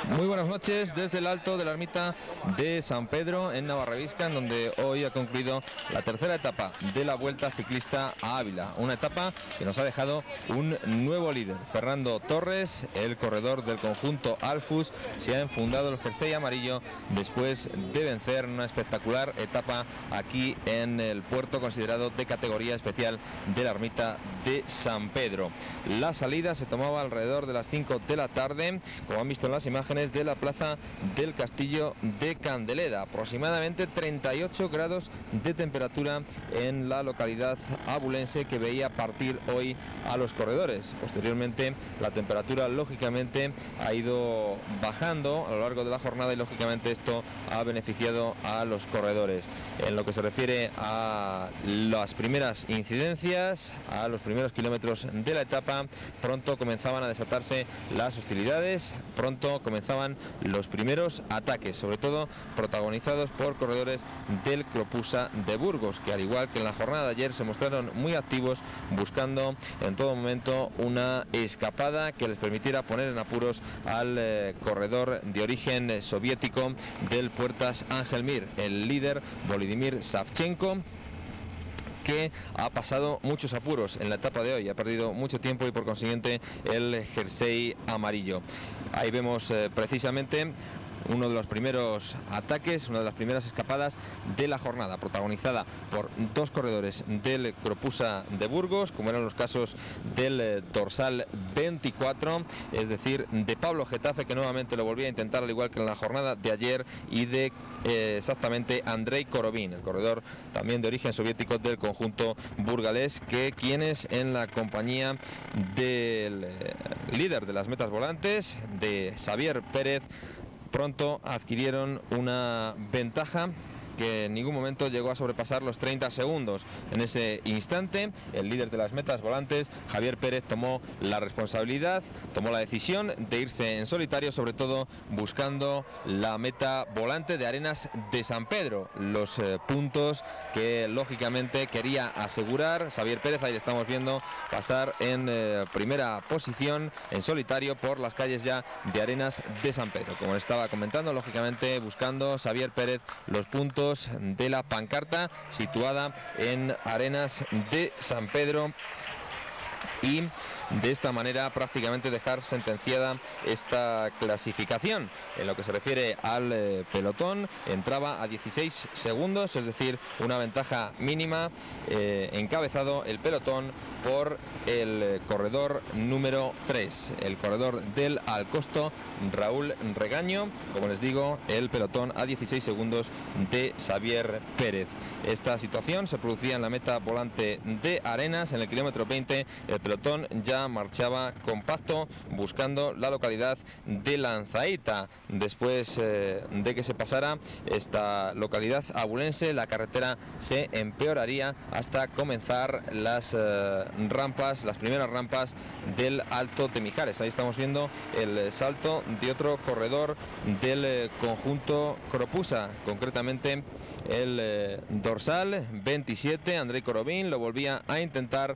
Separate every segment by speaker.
Speaker 1: Muy buenas noches desde el alto de la ermita de San Pedro en Navarrevisca, en donde hoy ha concluido la tercera etapa de la Vuelta Ciclista a Ávila. Una etapa que nos ha dejado un nuevo líder. Fernando Torres, el corredor del conjunto Alfus, se ha enfundado el jersey amarillo después de vencer una espectacular etapa aquí en el puerto considerado de categoría especial de la ermita de San Pedro. La salida se tomaba alrededor de las 5 de la tarde, como han visto en las imágenes, de la plaza del Castillo de Candeleda. Aproximadamente 38 grados de temperatura en la localidad abulense, que veía partir hoy a los corredores. Posteriormente la temperatura lógicamente ha ido bajando a lo largo de la jornada y lógicamente esto ha beneficiado a los corredores. En lo que se refiere a las primeras incidencias, a los primeros kilómetros de la etapa, pronto comenzaban a desatarse las hostilidades, pronto comenzaban los primeros ataques, sobre todo protagonizados por corredores del Cropusa de Burgos, que al igual que en la jornada de ayer se mostraron muy activos, buscando en todo momento una escapada que les permitiera poner en apuros al corredor de origen soviético del Puertas Ángel Mir, el líder Volodymyr Savchenko, que ha pasado muchos apuros en la etapa de hoy, ha perdido mucho tiempo y por consiguiente el jersey amarillo. Ahí vemos precisamente uno de los primeros ataques, una de las primeras escapadas de la jornada, protagonizada por dos corredores del Cropusa de Burgos, como eran los casos del dorsal 24, es decir, de Pablo Getafe, que nuevamente lo volvía a intentar al igual que en la jornada de ayer, y de exactamente Andrei Korovin, el corredor también de origen soviético del conjunto burgalés, que quienes en la compañía del líder de las metas volantes, de Xavier Pérez, pronto adquirieron una ventaja que en ningún momento llegó a sobrepasar los 30 segundos. En ese instante, el líder de las metas volantes, Javier Pérez, tomó la responsabilidad, tomó la decisión de irse en solitario, sobre todo buscando la meta volante de Arenas de San Pedro, los puntos que lógicamente quería asegurar Javier Pérez. Ahí le estamos viendo pasar en primera posición en solitario por las calles ya de Arenas de San Pedro. Como le estaba comentando, lógicamente buscando Javier Pérez los puntos de la pancarta situada en Arenas de San Pedro, y de esta manera prácticamente dejar sentenciada esta clasificación. En lo que se refiere al pelotón, entraba a 16 segundos, es decir, una ventaja mínima, encabezado el pelotón por el corredor número 3, el corredor del Alcosto, Raúl Regaño. Como les digo, el pelotón a 16 segundos de Xavier Pérez. Esta situación se producía en la meta volante de Arenas. En el kilómetro 20 el pelotón ya marchaba compacto buscando la localidad de Lanzaíta. Después de que se pasara esta localidad abulense, la carretera se empeoraría hasta comenzar las rampas, las primeras rampas del Alto de Mijares. Ahí estamos viendo el salto de otro corredor del conjunto Cropusa, concretamente el dorsal 27, Andrei Korovin, lo volvía a intentar,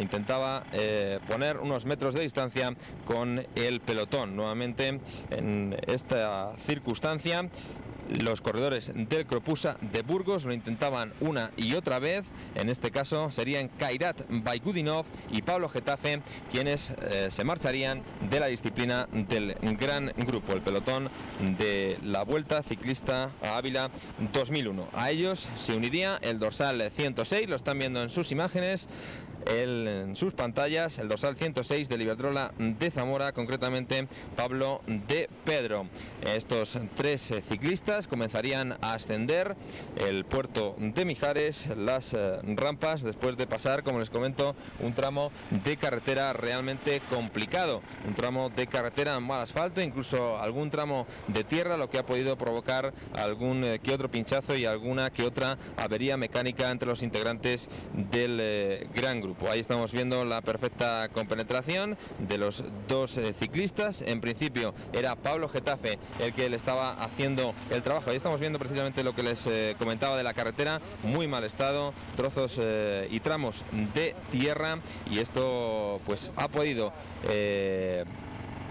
Speaker 1: intentaba poner unos metros de distancia con el pelotón. Nuevamente en esta circunstancia, los corredores del Cropusa de Burgos lo intentaban una y otra vez. En este caso serían Kairat Baigudinov y Pablo Getafe quienes se marcharían de la disciplina del gran grupo, el pelotón de la Vuelta Ciclista a Ávila 2001. A ellos se uniría el dorsal 106, lo están viendo en sus imágenes, en sus pantallas, el dorsal 106 de Iberdrola de Zamora, concretamente Pablo de Pedro. Estos tres ciclistas comenzarían a ascender el puerto de Mijares, las rampas, después de pasar, como les comento, un tramo de carretera realmente complicado, un tramo de carretera en mal asfalto, incluso algún tramo de tierra, lo que ha podido provocar algún que otro pinchazo y alguna que otra avería mecánica entre los integrantes del gran grupo. Ahí estamos viendo la perfecta compenetración de los dos ciclistas. En principio era Pablo Getafe el que le estaba haciendo el trabajo. Ahí estamos viendo precisamente lo que les comentaba de la carretera, muy mal estado, trozos y tramos de tierra, y esto pues ha podido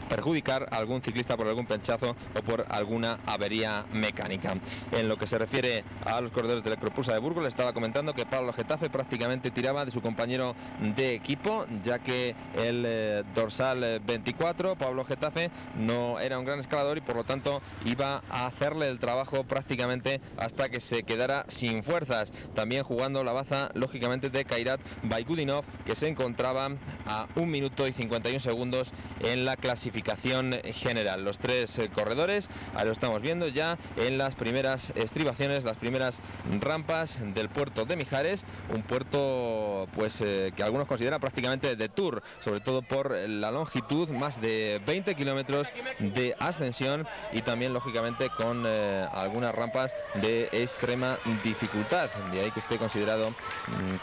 Speaker 1: perjudicar a algún ciclista por algún pinchazo o por alguna avería mecánica. En lo que se refiere a los corredores del Ecropulsa de Burgos, le estaba comentando que Pablo Getafe prácticamente tiraba de su compañero de equipo, ya que el dorsal 24, Pablo Getafe, no era un gran escalador y por lo tanto iba a hacerle el trabajo prácticamente hasta que se quedara sin fuerzas. También jugando la baza, lógicamente, de Kairat Baigudinov, que se encontraba a 1 minuto y 51 segundos en la clasificación general. Los tres corredores, ahora lo estamos viendo ya en las primeras estribaciones, las primeras rampas del puerto de Mijares, un puerto pues que algunos consideran prácticamente de Tour, sobre todo por la longitud, más de 20 kilómetros de ascensión y también lógicamente con algunas rampas de extrema dificultad, de ahí que esté considerado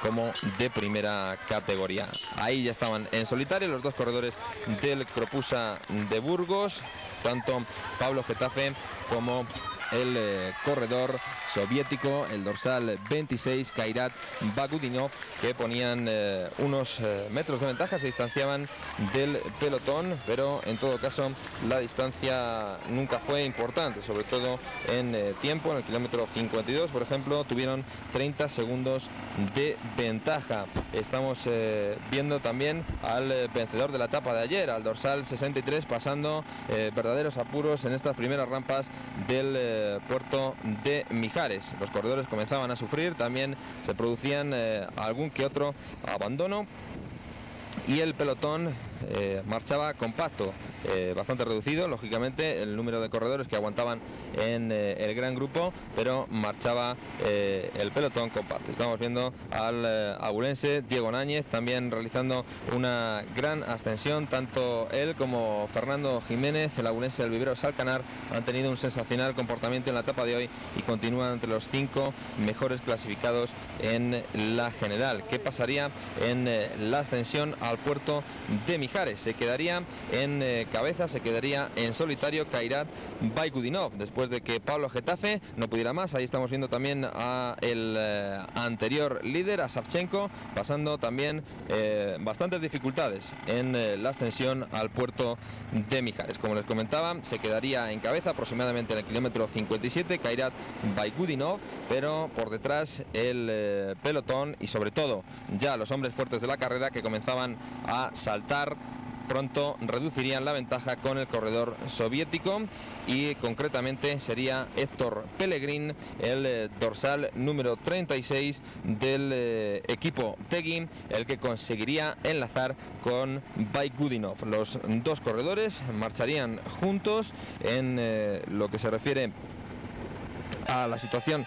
Speaker 1: como de primera categoría. Ahí ya estaban en solitario los dos corredores del Ecropulsa de Burgos, tanto Pablo Getafe como el corredor soviético, el dorsal 26, Kairat Baigudinov, que ponían unos metros de ventaja, se distanciaban del pelotón, pero en todo caso la distancia nunca fue importante, sobre todo en tiempo. En el kilómetro 52, por ejemplo, tuvieron 30 segundos de ventaja. Estamos viendo también al vencedor de la etapa de ayer, al dorsal 63, pasando verdaderos apuros en estas primeras rampas del puerto de Mijares. Los corredores comenzaban a sufrir, también se producían algún que otro abandono y el pelotón marchaba compacto, bastante reducido, lógicamente, el número de corredores que aguantaban en el gran grupo, pero marchaba el pelotón compacto. Estamos viendo al abulense Diego Náñez también realizando una gran ascensión, tanto él como Fernando Jiménez, el abulense del Vivero Salcanar, han tenido un sensacional comportamiento en la etapa de hoy y continúan entre los 5 mejores clasificados en la general. ¿Qué pasaría en la ascensión al puerto de Mijares? Se quedaría en cabeza, se quedaría en solitario Kairat Baigudinov, después de que Pablo Getafe no pudiera más. Ahí estamos viendo también a el anterior líder, a Savchenko, pasando también bastantes dificultades en la ascensión al puerto de Mijares. Como les comentaba, se quedaría en cabeza aproximadamente en el kilómetro 57 Kairat Baigudinov, pero por detrás el pelotón y sobre todo ya los hombres fuertes de la carrera, que comenzaban a saltar, pronto reducirían la ventaja con el corredor soviético, y concretamente sería Héctor Pellegrin, el dorsal número 36 del equipo Tegui, el que conseguiría enlazar con Baigudinov. Los dos corredores marcharían juntos en lo que se refiere a la situación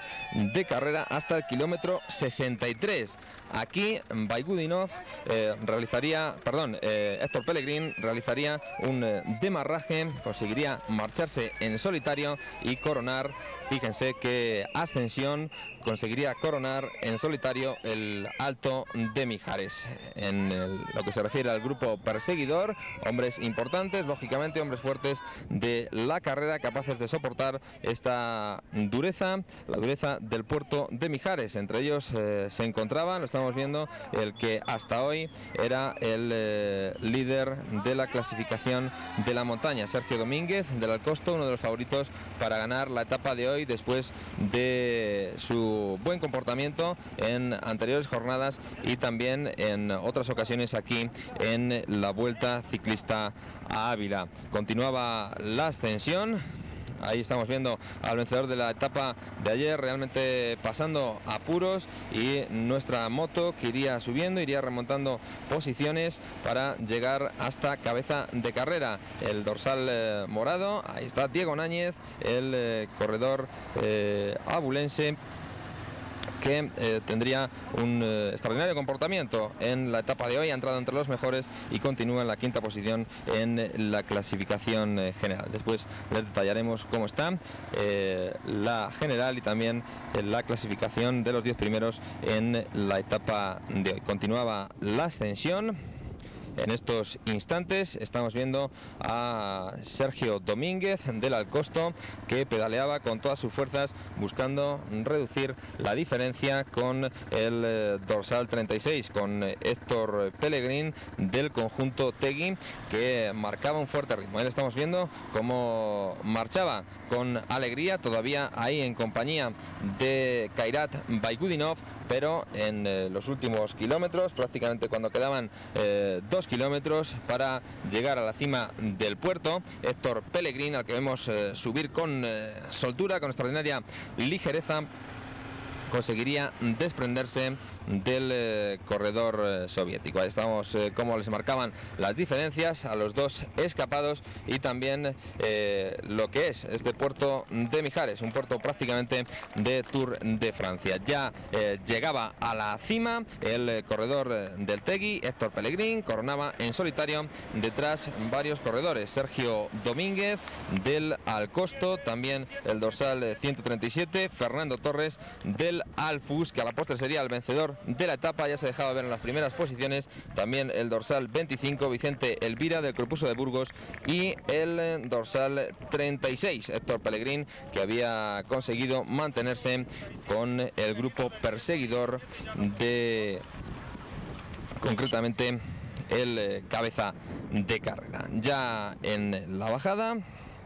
Speaker 1: de carrera hasta el kilómetro 63. Aquí Baigudinov Héctor Pellegrin realizaría un demarraje, conseguiría marcharse en solitario y coronar, fíjense qué ascensión, conseguiría coronar en solitario el Alto de Mijares. En lo que se refiere al grupo perseguidor, hombres importantes, lógicamente hombres fuertes de la carrera, capaces de soportar esta dureza, la dureza del puerto de Mijares. Entre ellos se encontraban, lo estamos viendo, el que hasta hoy era el líder de la clasificación de la montaña, Sergio Domínguez del Alcosto, uno de los favoritos para ganar la etapa de hoy después de su buen comportamiento en anteriores jornadas y también en otras ocasiones aquí en la Vuelta Ciclista a Ávila. Continuaba la ascensión. Ahí estamos viendo al vencedor de la etapa de ayer realmente pasando apuros, y nuestra moto que iría subiendo, iría remontando posiciones para llegar hasta cabeza de carrera. El dorsal morado, ahí está Diego Náñez, el corredor abulense, que tendría un extraordinario comportamiento en la etapa de hoy, ha entrado entre los mejores y continúa en la 5ª posición en la clasificación general. Después les detallaremos cómo está la general y también la clasificación de los 10 primeros en la etapa de hoy. Continuaba la ascensión en estos instantes. Estamos viendo a Sergio Domínguez del Alcosto, que pedaleaba con todas sus fuerzas buscando reducir la diferencia con el dorsal 36, con Héctor Pellegrín del conjunto Tegui, que marcaba un fuerte ritmo. Ahí estamos viendo cómo marchaba con alegría, todavía ahí en compañía de Kairat Baigudinov, pero en los últimos kilómetros, prácticamente cuando quedaban 2 kilómetros para llegar a la cima del puerto, Héctor Pellegrín, al que vemos subir con soltura, con extraordinaria ligereza, conseguiría desprenderse del corredor soviético. Ahí estamos cómo les marcaban las diferencias a los dos escapados, y también lo que es este puerto de Mijares, un puerto prácticamente de Tour de Francia. Ya llegaba a la cima el corredor del Tegui, Héctor Pellegrín, coronaba en solitario detrás varios corredores: Sergio Domínguez del Alcosto, también el dorsal 137, Fernando Torres del Alfus, que a la postre sería el vencedor de la etapa. Ya se dejaba ver en las primeras posiciones también el dorsal 25, Vicente Elvira del Corpuso de Burgos, y el dorsal 36, Héctor Pellegrín, que había conseguido mantenerse con el grupo perseguidor de, concretamente, el cabeza de carrera. Ya en la bajada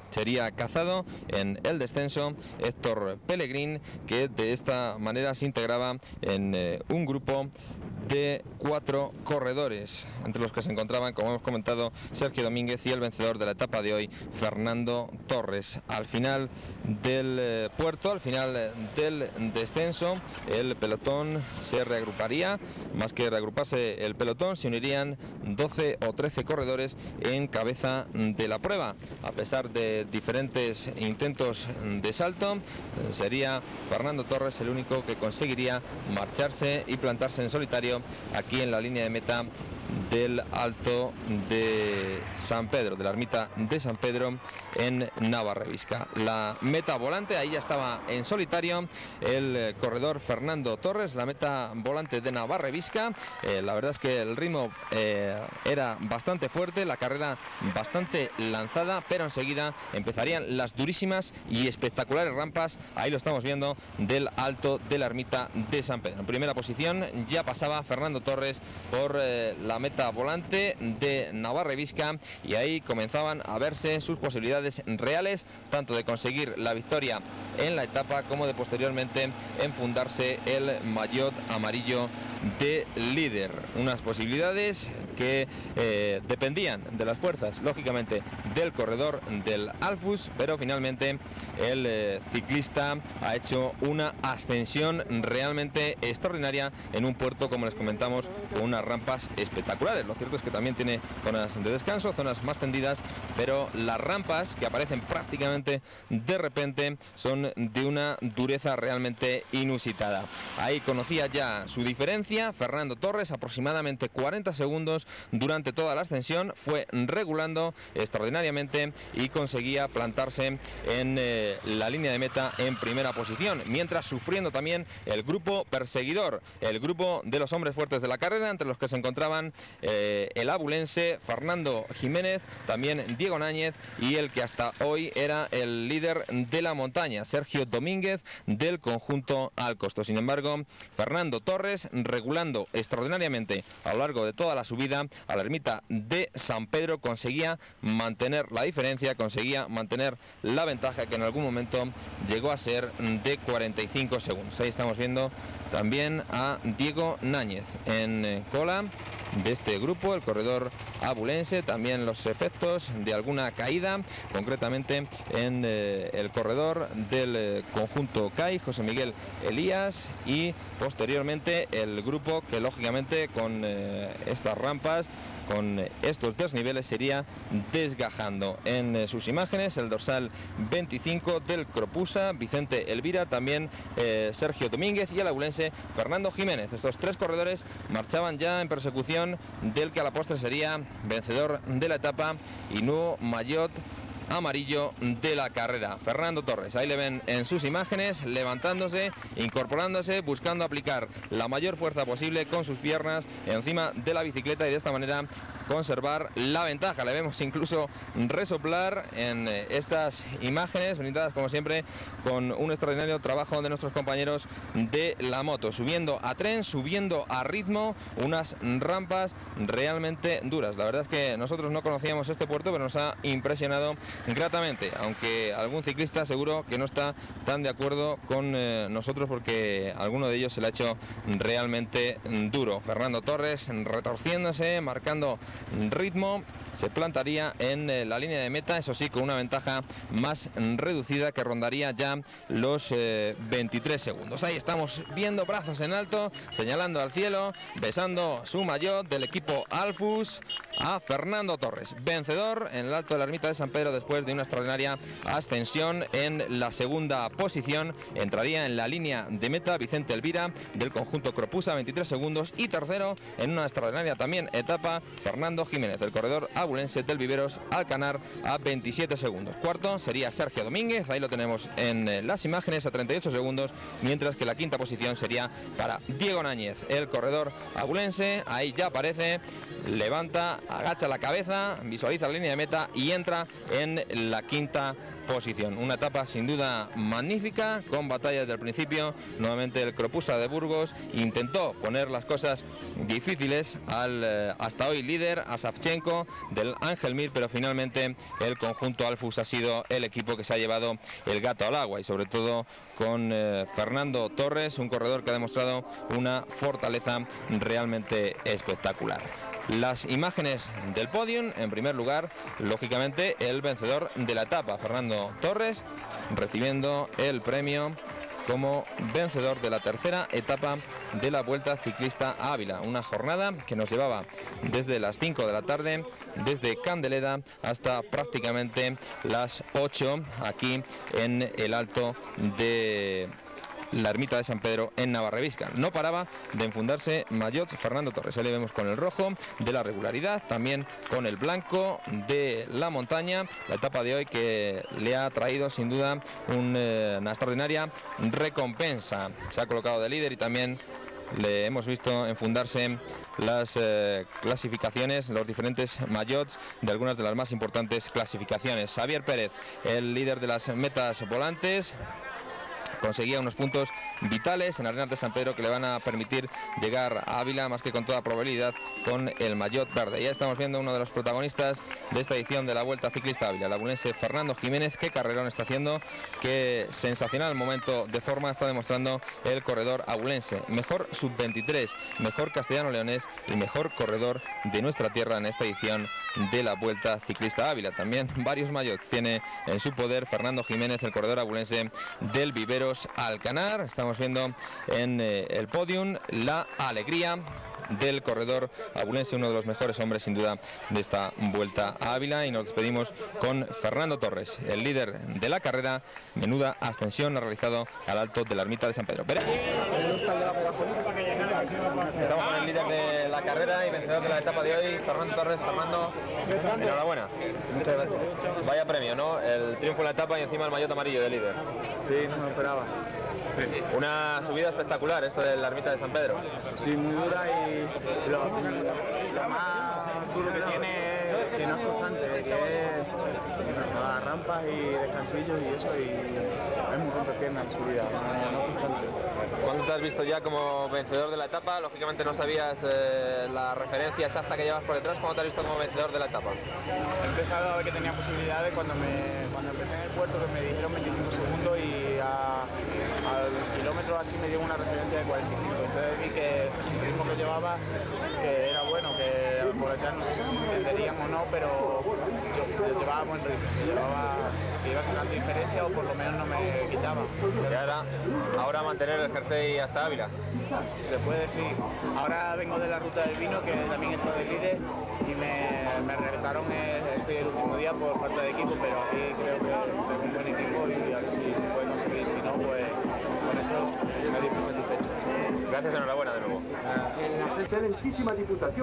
Speaker 1: sería cazado en el descenso Héctor Pellegrín, que de esta manera se integraba en un grupo de 4 corredores, entre los que se encontraban, como hemos comentado, Sergio Domínguez y el vencedor de la etapa de hoy, Fernando Torres. Al final del puerto, al final del descenso, el pelotón se reagruparía. Más que reagruparse el pelotón, se unirían 12 o 13 corredores en cabeza de la prueba. A pesar de diferentes intentos de salto, sería Fernando Torres el único que conseguiría marcharse y plantarse en solitario aquí en la línea de meta del Alto de San Pedro, de la ermita de San Pedro en Navarrevisca. La meta volante, ahí ya estaba en solitario el corredor Fernando Torres, la meta volante de Navarrevisca. La verdad es que el ritmo era bastante fuerte, la carrera bastante lanzada, pero enseguida empezarían las durísimas y espectaculares rampas. Ahí lo estamos viendo, del Alto de la ermita de San Pedro. En primera posición ya pasaba Fernando Torres por la meta volante de Navarrevisca, y ahí comenzaban a verse sus posibilidades reales, tanto de conseguir la victoria en la etapa como de posteriormente enfundarse el maillot amarillo de líder. Unas posibilidades que dependían de las fuerzas, lógicamente, del corredor del Alfus, pero finalmente el ciclista ha hecho una ascensión realmente extraordinaria en un puerto, como les comentamos, con unas rampas espectaculares. Lo cierto es que también tiene zonas de descanso, zonas más tendidas, pero las rampas, que aparecen prácticamente de repente, son de una dureza realmente inusitada. Ahí conocía ya su diferencia Fernando Torres, aproximadamente 40 segundos durante toda la ascensión, fue regulando extraordinariamente y conseguía plantarse en la línea de meta en primera posición, mientras sufriendo también el grupo perseguidor, el grupo de los hombres fuertes de la carrera, entre los que se encontraban el abulense Fernando Jiménez, también Diego Náñez, y el que hasta hoy era el líder de la montaña, Sergio Domínguez del conjunto Alcosto. Sin embargo, Fernando Torres, regulando extraordinariamente a lo largo de toda la subida a la ermita de San Pedro, conseguía mantener la diferencia, conseguía mantener la ventaja, que en algún momento llegó a ser de 45 segundos. Ahí estamos viendo también a Diego Náñez en cola de este grupo, el corredor abulense. También los efectos de alguna caída, concretamente en el corredor del conjunto CAI, José Miguel Elías, y posteriormente el grupo que, lógicamente, con estas rampas, con estos desniveles, sería desgajando. En sus imágenes el dorsal 25 del Cropusa, Vicente Elvira, también Sergio Domínguez, y el abulense Fernando Jiménez. Estos 3 corredores marchaban ya en persecución del que a la postre sería vencedor de la etapa y nuevo maillot amarillo de la carrera, Fernando Torres. Ahí le ven en sus imágenes, levantándose, incorporándose, buscando aplicar la mayor fuerza posible con sus piernas encima de la bicicleta, y de esta manera conservar la ventaja. Le vemos incluso resoplar en estas imágenes, brindadas como siempre con un extraordinario trabajo de nuestros compañeros de la moto, subiendo a tren, subiendo a ritmo, unas rampas realmente duras. La verdad es que nosotros no conocíamos este puerto, pero nos ha impresionado gratamente, aunque algún ciclista seguro que no está tan de acuerdo con nosotros, porque alguno de ellos se le ha hecho realmente duro. Fernando Torres retorciéndose, marcando ritmo, se plantaría en la línea de meta, eso sí, con una ventaja más reducida que rondaría ya los 23 segundos. Ahí estamos viendo brazos en alto, señalando al cielo, besando su maillot del equipo Alfus a Fernando Torres, vencedor en el Alto de la Ermita de San Pedro después de una extraordinaria ascensión en la segunda posición. Entraría en la línea de meta Vicente Elvira del conjunto Cropusa, 23 segundos, y tercero en una extraordinaria también etapa Fernando Jiménez del corredor abulense del Viveros Alcanar a 27 segundos. Cuarto sería Sergio Domínguez, ahí lo tenemos en las imágenes, a 38 segundos, mientras que la quinta posición sería para Diego Náñez, el corredor abulense. Ahí ya aparece, levanta, agacha la cabeza, visualiza la línea de meta y entra en la quinta posición. Una etapa sin duda magnífica, con batalla desde el principio. Nuevamente el Cropusa de Burgos intentó poner las cosas difíciles al hasta hoy líder, a Savchenko del Ángel Mir, pero finalmente el conjunto Alfus ha sido el equipo que se ha llevado el gato al agua, y sobre todo con Fernando Torres, un corredor que ha demostrado una fortaleza realmente espectacular. Las imágenes del podium, en primer lugar, lógicamente el vencedor de la etapa, Fernando Torres, recibiendo el premio como vencedor de la tercera etapa de la Vuelta Ciclista a Ávila. Una jornada que nos llevaba desde las 5 de la tarde, desde Candeleda hasta prácticamente las 8 aquí en el Alto de la Ermita de San Pedro en Navarrevisca. No paraba de enfundarse maillots Fernando Torres. Ahí le vemos con el rojo de la regularidad, también con el blanco de la montaña. La etapa de hoy que le ha traído sin duda una extraordinaria recompensa. Se ha colocado de líder y también le hemos visto enfundarse las clasificaciones, los diferentes maillots de algunas de las más importantes clasificaciones. Xavier Pérez, el líder de las metas volantes, conseguía unos puntos vitales en Arenas de San Pedro que le van a permitir llegar a Ávila más que con toda probabilidad con el maillot verde. Ya estamos viendo uno de los protagonistas de esta edición de la Vuelta Ciclista Ávila, el abulense Fernando Jiménez. Qué carrerón está haciendo, qué sensacional momento de forma está demostrando el corredor abulense. Mejor sub-23, mejor castellano-leonés y mejor corredor de nuestra tierra en esta edición de la Vuelta Ciclista Ávila. También varios maillots tiene en su poder Fernando Jiménez, el corredor abulense del Viveros Alcanar. Estamos viendo en el podium la alegría del corredor abulense, uno de los mejores hombres sin duda de esta Vuelta a Ávila, y nos despedimos con Fernando Torres, el líder de la carrera. Menuda ascensión ha realizado al Alto de la Ermita de San Pedro. Estamos con el líder de la carrera y vencedor de la etapa de hoy, Fernando Torres. Fernando, enhorabuena.
Speaker 2: Muchas gracias.
Speaker 1: Vaya premio, ¿no? El triunfo en la etapa y encima el maillot amarillo de líder.
Speaker 2: Sí, no me lo esperaba.
Speaker 1: Una subida espectacular esto de la Ermita de San Pedro.
Speaker 2: Sí, muy dura, y lo más duro que tiene es que no es constante, que es cada rampas y descansillos y eso, y es muy rompepiernas la subida, no es constante.
Speaker 1: ¿Cuándo te has visto ya como vencedor de la etapa? Lógicamente no sabías la referencia exacta que llevas por detrás. ¿Cómo te has visto como vencedor de la etapa?
Speaker 2: He empezado a ver que tenía posibilidades cuando empecé en el puerto, que me dijeron 25 segundos, y al kilómetro así me dio una referencia de 45. Entonces vi que el ritmo que llevaba, que era bueno, que por detrás no sé si entenderíamos o no, pero yo llevaba buen ritmo, que iba sacando diferencia, o por lo menos no me quitaba.
Speaker 1: Y ahora mantener el jersey hasta Ávila.
Speaker 2: Se puede, sí. Ahora vengo de la Ruta del Vino, que también estoy de líder, y me reventaron el último día por falta de equipo, pero aquí creo que es un buen equipo y a ver si se puede conseguir. Si no, pues con esto me doy por satisfecho.
Speaker 1: Gracias, enhorabuena de nuevo.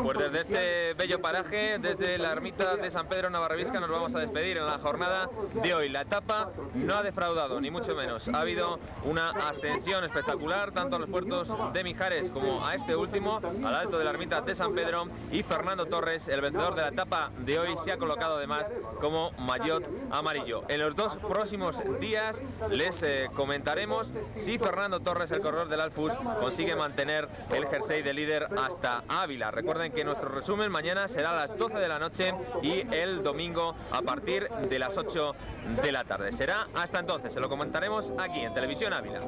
Speaker 1: Pues desde este bello paraje, desde la ermita de San Pedro en Navarrabisca, nos vamos a despedir en la jornada de hoy. La etapa no ha defraudado, ni mucho menos. Ha habido una ascensión espectacular, tanto a los puertos de Mijares como a este último, al alto de la ermita de San Pedro, y Fernando Torres, el vencedor de la etapa de hoy, se ha colocado además como maillot amarillo. En los 2 próximos días les comentaremos si Fernando Torres, el corredor del Alfus, consigue mantener el jersey de líder hasta Ávila. Recuerden que nuestro resumen mañana será a las 12 de la noche y el domingo a partir de las 8 de la tarde. Será hasta entonces, se lo comentaremos aquí en Televisión Ávila.